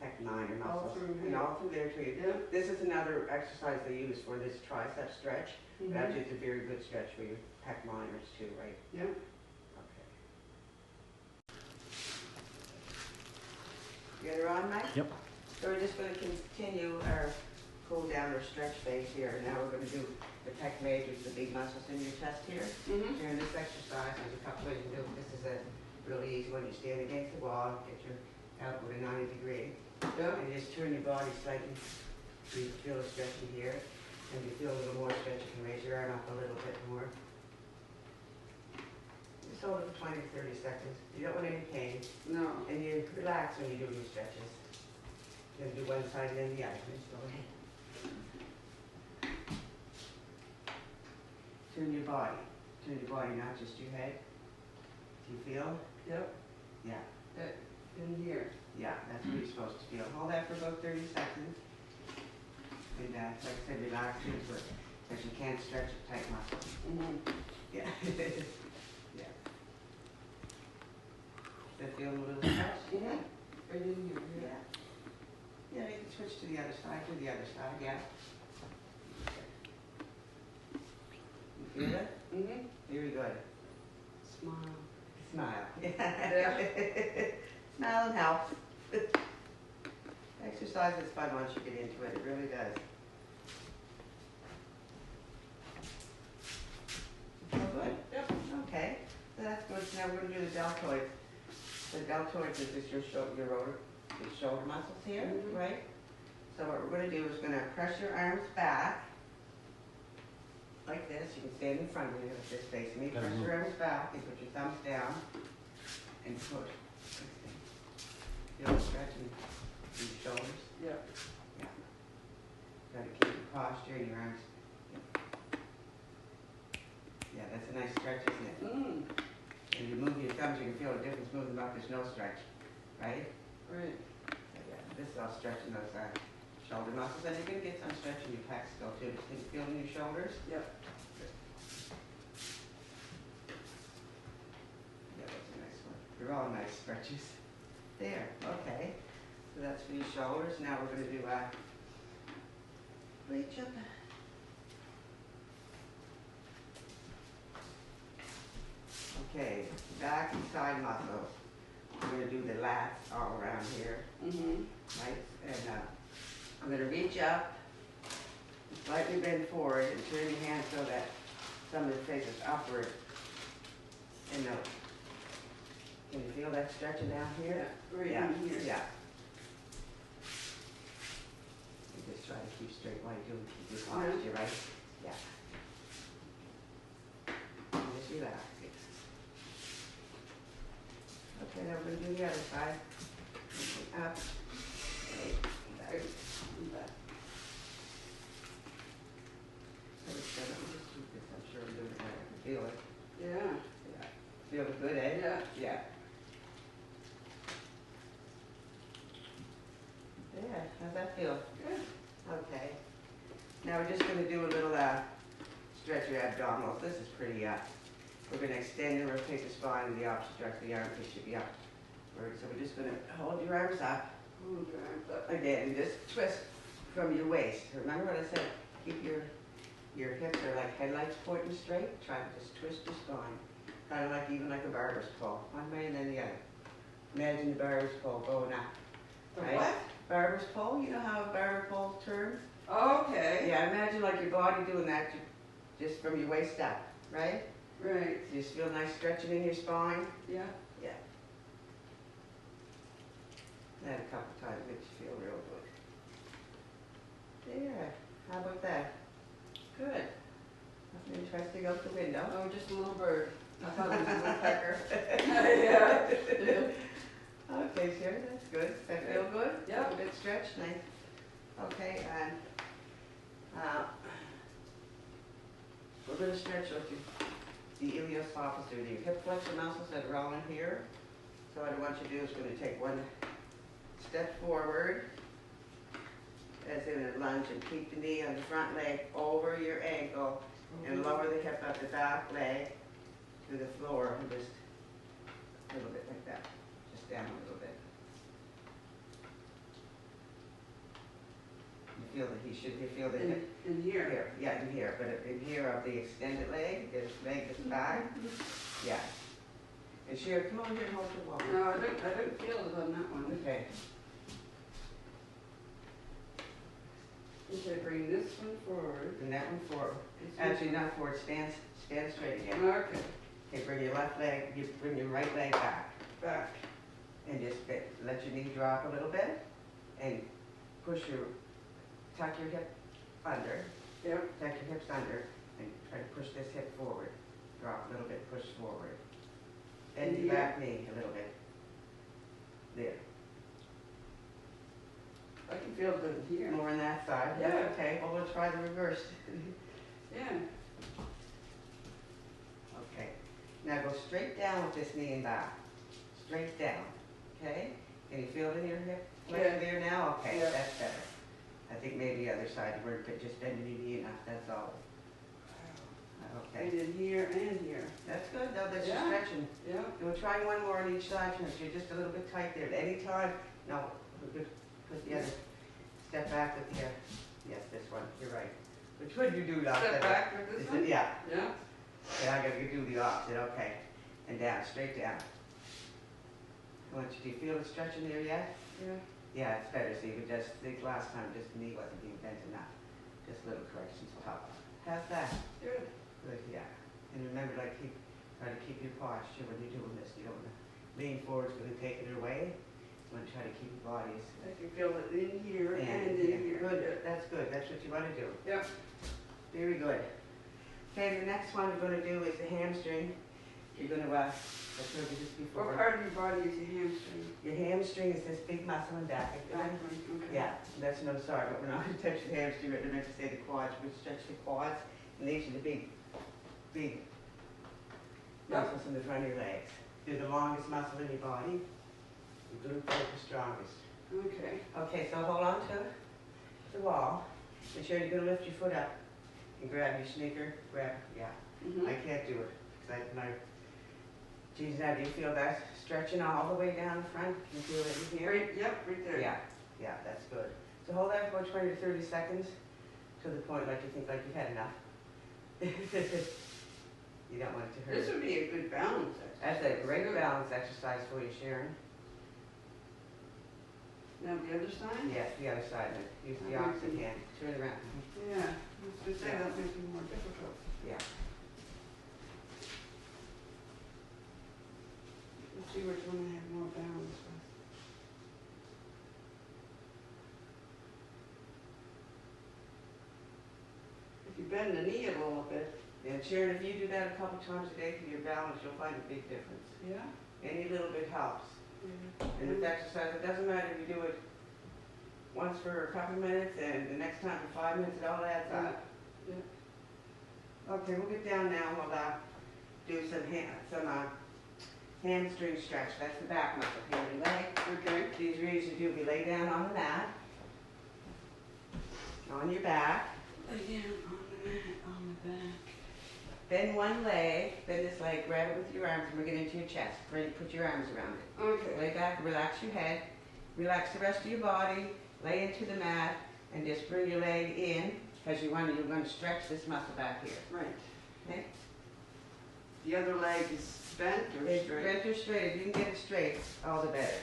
pec minor All muscles. through And here. all through there too. yep. This is another exercise they use for this tricep stretch. Mhm. That's just a very good stretch for your pec minors too, right? Yep, Okay. You got her on, Mike? Yep. So we're just gonna continue our cool down or stretch phase here. Now we're gonna do the pec majors, the big muscles in your chest here. mm-hmm, During this exercise, there's a couple ways you can do it. This is a really easy one. You stand against the wall, get your elbow to 90 degrees, yep, and just turn your body slightly. So you feel a stretching here. And if you feel a little more stretch, you can raise your arm up a little bit more. Just hold it for 20 to 30 seconds. You don't want any pain. no, And you relax when you do your stretches. Then do one side and then the other. Just go ahead. Turn your body. Turn your body, not just your head. Do you feel? yep, Yeah. that, in here. Yeah, that's what you're supposed to feel. Hold that for about 30 seconds. And like I said, relax into it. Because you can't stretch a tight muscle. Mm-hmm. Yeah. Yeah. Does that feel a little stretch? Yeah, right in here, yeah. Yeah. Yeah, you can switch to the other side, yeah. You feel it? Mm-hmm. Very good. Smile. Smile. Yeah. Smile and help. Exercise is fun once you get into it, it really does. Feel good? Yep. Okay, so that's good. Now we're going to do the deltoids. The deltoids is just your shoulder muscles here, Mhm. right? So what we're going to do is going to press your arms back, like this. You can stand in front of me with this facing me. Gotta Press move. your arms back and put your thumbs down and push. Feel the stretching in your shoulders. Yep. Yeah. Got to keep your posture and your arms. Yeah, that's a nice stretch, isn't it? Mm, And you move your thumbs, you can feel the difference moving them up. There's no stretch, right? right. So yeah, this is all stretching those shoulder muscles, and you're going to get some stretch in your pecs still too. Just can you feel in your shoulders? Yep. Yeah, that's a nice one. They're all nice stretches. There, okay. So that's for your shoulders. Now we're going to do reach up. Okay, back and side muscles. We're going to do the lats all around here, Mm-hmm. right? And I'm going to reach up, slightly bend forward, and turn your hands so that some of the face is upward. And can you feel that stretching down here? Yeah, right Yeah, in here. yeah. You just try to keep straight while you do keep your posture, right? Yeah. And just relax. Okay, now we're going to do the other side. Up. Back. Back. So it's gonna, let me just keep this, I'm sure I'm doing it right. I can feel it. Yeah. Yeah. Feel it good, eh? Yeah. Yeah. Yeah, how's that feel? Good. Okay. Now we're just going to do a little stretch your abdominals. This is pretty, we're gonna extend and rotate the spine in the opposite direction. The armpit should be upward. So we're just gonna hold your arms up. Hold your arms up. Again, just twist from your waist. Remember what I said? Keep your hips are like headlights pointing straight. Try to just twist your spine. Kind of like, even like a barber's pole. One way and then the other. Imagine the barber's pole going up. The Right? what? Barber's pole, you know how a barber pole turns? Okay. Yeah, imagine like your body doing that just from your waist up, right? Right, You just feel nice stretching in your spine. yeah. Yeah. That a couple times makes you feel real good. There. How about that? Good. Nothing interesting out the window. Oh, just a little bird. I thought it was a woodpecker. Yeah. Okay, sure, that's good. Does that feel good? Yeah. A bit stretched, nice. Okay, and we're going to stretch with the iliopsoas, or the hip flexor muscles that are all in here. So what I want you to do is going to take one step forward, as in a lunge, and keep the knee on the front leg over your ankle, and lower the hip of the back leg to the floor, and just a little bit like that. Just down a little bit. You feel that you feel the hip In here. here, yeah, in here, but in here of the extended leg, this leg is back, yeah. And Sherry, come over here and hold the wall. No, I don't feel it on that one. Okay, Okay, bring this one forward. bring that one forward. This one- Actually, not forward, stand straight again. Okay, Okay, bring your left leg, you bring your right leg back, back. and just let your knee drop a little bit, and tuck your hip under, Yep. tuck your hips under, and try to push this hip forward. Drop a little bit, push forward. Bend your Here. back knee a little bit. There. I can feel it here. More on that side. Yeah. Okay, well, we'll try the reverse. Yeah. Okay. Now go straight down with this knee and back. Straight down. Okay? Can you feel it in your hip flexor Yeah. there now? Okay, Yeah. that's better. I think maybe the other side, you weren't just bending your knee enough, that's all. I Okay. did here and here. That's good, though, that's Yeah. your stretching. Yeah. We'll try one more on each side, since you're just a little bit tight there. At any time, no, we could put the other, step back with the, yes, this one, you're right. Which would you do, Doc? Step back with this one? Yeah, Yeah. yeah, I gotta do the opposite, okay. And down, straight down. Do you feel it stretching there yet? Yeah. Yeah, it's better, see, we just, I think last time, just the knee wasn't being bent enough. Just little corrections will help. How's that? Good. Good, yeah. And remember, like, try to keep your posture when you're doing this. You don't want to lean forward, it's going to take it away. You want to try to keep your body as I can feel it in here and yeah, in here. good. That's good. That's what you want to do. Yep. Very good. Okay, the next one we're going to do is the hamstring. You're going to, I showed you this What before. part of your body is your hamstring? Your hamstring is this big muscle in back. Back one, okay. Yeah, that's no, sorry, but we're not going to touch the hamstring. I meant to say the quads. We stretch the quads, and these are the big muscles in the front of your legs. They're the longest muscle in your body. Your glutes are the strongest. Okay. Okay, so hold on to the wall. Make sure you're going to lift your foot up and grab your sneaker. Yeah. Mm-hmm. I can't do it because geez, now do you feel that stretching all the way down the front? Can you feel it in here? Right, yep, right there. Yeah, that's good. So hold that for 20 to 30 seconds to the point like you think like you've had enough. You don't want it to hurt. This would be a good balance exercise. That's a great balance exercise for you, Sharon. Now the other side? Yes, the other side. Use the opposite hand. Turn it around. Yeah. I was going to say that makes it more difficult. Yeah. Let's see which one I have more balance with. If you bend the knee a little bit. And Sharon, if you do that a couple times a day for your balance, you'll find a big difference. Yeah? Any little bit helps. Yeah. And with exercise, it doesn't matter if you do it once for a couple minutes and the next time for 5 minutes, it all adds up. Yeah. Okay, we'll get down now. We'll do some hamstring stretch. That's the back muscle here in your leg. Okay. These are easy to do. We lay down on the mat, on your back. Again, on the back. bend one leg, bend this leg, grab it with your arms, and bring it into your chest. Ready, put your arms around it. Okay. Lay back, relax your head, relax the rest of your body, lay into the mat, and just bring your leg in, because you're going to stretch this muscle back here. Right. Okay? The other leg is bent or It's straight? bent or straight. If you can get it straight, all the better.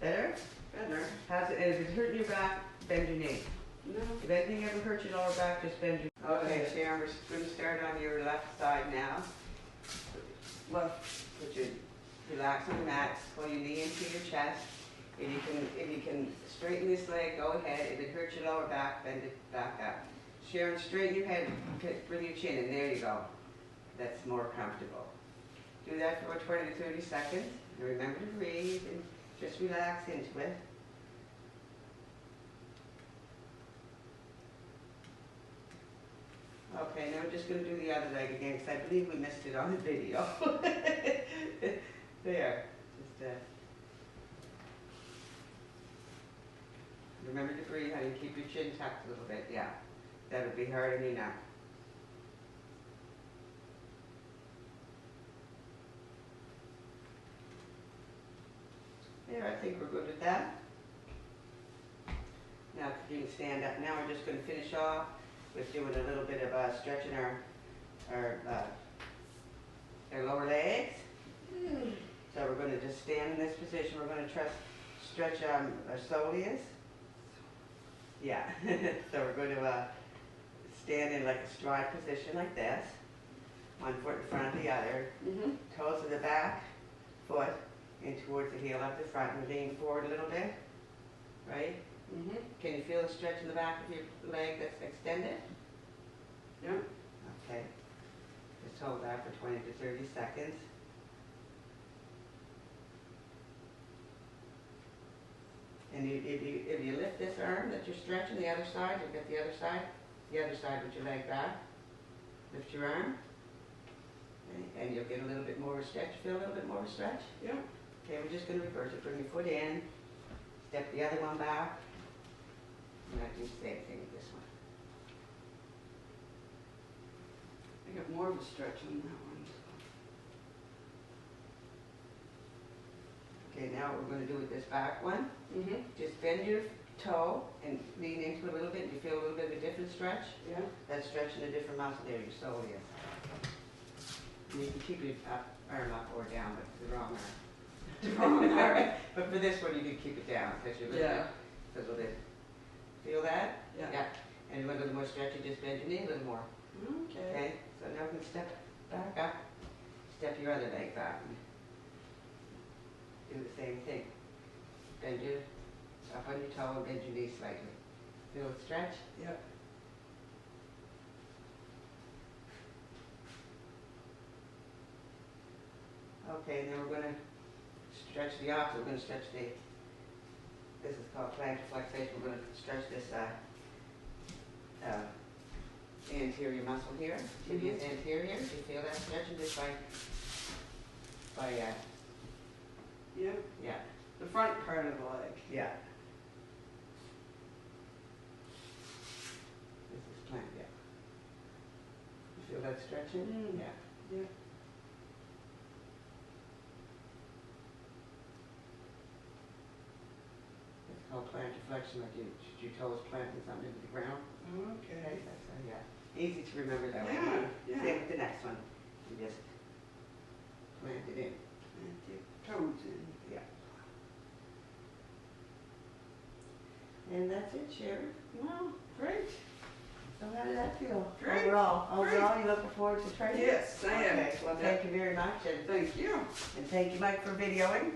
Better? Better. How's it? And if it's hurting your back, bend your knee. No. If anything ever hurts your lower back, just bend your. Okay, Sharon, we're going to start on your left side now. Left. Put your relax on the mat. Pull your knee into your chest. If you can straighten this leg, go ahead. If it hurts your lower back, bend it back up. Sharon, straighten your head. Bring your chin in. There you go. That's more comfortable. Do that for 20 to 30 seconds. And remember to breathe and just relax into it. Okay, now we're just going to do the other leg again because I believe we missed it on the video. There. Just remember to breathe, honey. Keep your chin tucked a little bit. Yeah. That would be hard on your neck. There, I think we're good with that. Now you can stand up. Now we're just going to finish off with doing a little bit of stretching our lower legs. So we're going to just stand in this position. We're going to stretch our soleus. Yeah. So we're going to stand in like a stride position like this. One foot in front of the other. Mm-hmm. Toes to the back foot and towards the heel up the front and lean forward a little bit. Right? Mm-hmm. Can you feel the stretch in the back of your leg that's extended? Yeah. Okay. Just hold that for 20 to 30 seconds. And if you lift this arm that you're stretching, the other side, you'll get the other side with your leg back. Lift your arm. Okay, and you'll get a little bit more of a stretch. Feel a little bit more of a stretch? Yeah. Okay, we're just going to reverse it. Bring your foot in. Step the other one back. I'm going to do the same thing with this one. I got more of a stretch on that one. Okay, now what we're going to do with this back one, Mm-hmm. just bend your toe and lean into it a little bit. You feel a little bit of a different stretch? Yeah. That's stretching a different muscle there, your soleus. And you can keep your arm up or down, but it's the wrong arm. The wrong arm. But for this one, you can keep it down because you're Yeah. a little bit. Feel that? Yeah. And you want a little more stretchy, just bend your knee a little more. Okay. Okay? So now we can step back up. Step your other leg back. Do the same thing. Bend your up on your toe and bend your knee slightly. Feel the stretch? Yeah. Okay, now we're going to stretch the opposite. We're going to stretch this is called plantar flexation. We're going to stretch this anterior muscle here, tibial anterior. Do you feel that stretching just by Yeah. yeah. The front part of the leg. Yeah. This is plant, yeah. You feel that stretching? Mm. Yeah. Yeah. It's called plantar flexion, like your toes planting something into the ground. Okay. That's yeah. Easy to remember that way. Yeah. Yeah. Same with the next one. You just plant it in. And your toes in. Yeah. And that's it, Sharon. Wow. Great. So how did that feel? Great. Overall, you looking forward to training? Yes, I am. Okay. Well, thank you very much, and Thank you. thank you, Mike, for videoing.